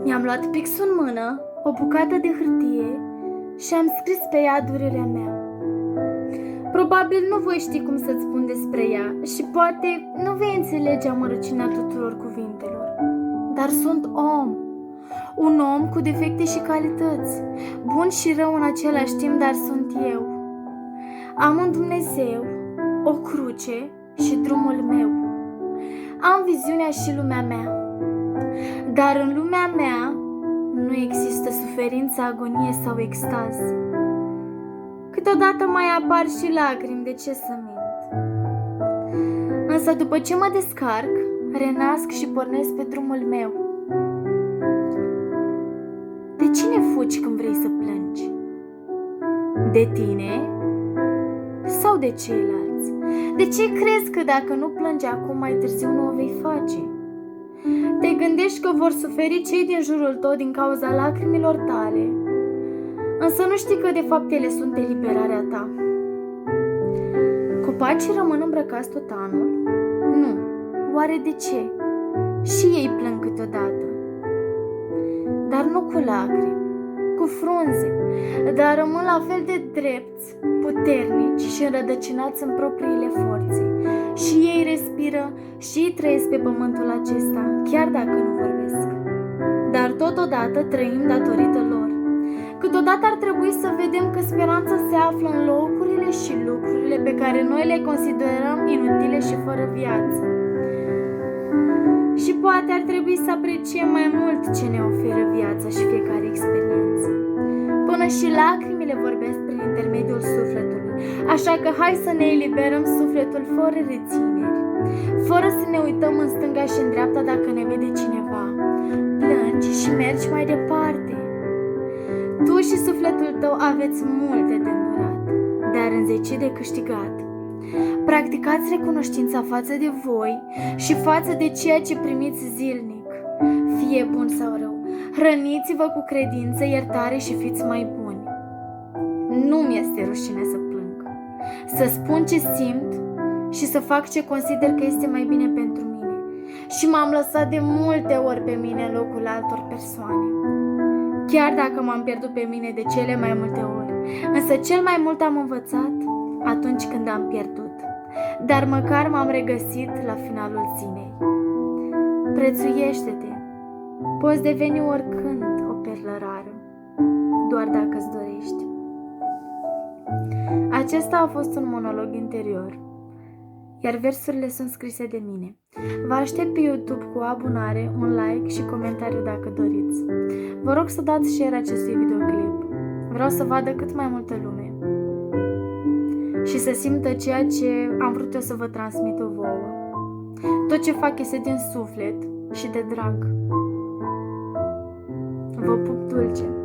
Mi-am luat pixul în mână, o bucată de hârtie și am scris pe ea durerea mea. Probabil nu voi ști cum să-ți spun despre ea și poate nu vei înțelege amărăciunea tuturor cuvintelor. Dar sunt om, un om cu defecte și calități, bun și rău în același timp, dar sunt eu. Am un Dumnezeu, o cruce și drumul meu. Am viziunea și lumea mea. Dar în lumea mea nu există suferință, agonie sau extaz. Câteodată mai apar și lacrimi, de ce să mint? Însă după ce mă descarc, renasc și pornesc pe drumul meu. De cine fugi când vrei să plângi? De tine sau de ceilalți? De ce crezi că dacă nu plângi acum, mai târziu nu o vei face? Te gândești că vor suferi cei din jurul tău din cauza lacrimilor tale, însă nu știi că de fapt ele sunt eliberarea ta. Copacii rămân îmbrăcați tot anul? Nu. Oare de ce? Și ei plâng câteodată. Dar nu cu lacrimi, cu frunze, dar rămân la fel de drepți, puternici și înrădăcinați în propriile forțe. Și ei respiră și ei trăiesc pe pământul acesta, chiar dacă nu vorbesc. Dar totodată trăim datorită lor. Câteodată ar trebui să vedem că speranța se află în locurile și lucrurile pe care noi le considerăm inutile și fără viață. Și poate ar trebui să apreciem mai mult ce ne oferă viața și fiecare experiență. Până și lacrimile vorbesc prin intermediul sufletului, așa că hai să ne eliberăm sufletul fără rețineri, fără să ne uităm în stânga și în dreapta dacă ne vede cineva. Plângi și mergi mai departe. Tu și sufletul tău aveți multe de îndurat, dar înzeci de câștigat. Practicați recunoștința față de voi și față de ceea ce primiți zilnic, fie bun sau rău. Hrăniți-vă cu credință, iertare și fiți mai buni. Nu mi-este rușine să plâng, să spun ce simt și să fac ce consider că este mai bine pentru mine. Și m-am lăsat de multe ori pe mine în locul altor persoane, chiar dacă m-am pierdut pe mine de cele mai multe ori. Însă cel mai mult am învățat atunci când am pierdut, dar măcar m-am regăsit la finalul zilei. Prețuiește-te, poți deveni oricând o perlă rară, doar dacă îți dorești. Acesta a fost un monolog interior, iar versurile sunt scrise de mine. Vă aștept pe YouTube cu o abonare, un like și comentariu dacă doriți. Vă rog să dați share acestui videoclip. Vreau să vadă cât mai multă lume și să simtă ceea ce am vrut eu să vă transmit vouă. Tot ce fac este din suflet și de drag. Vă pup dulce!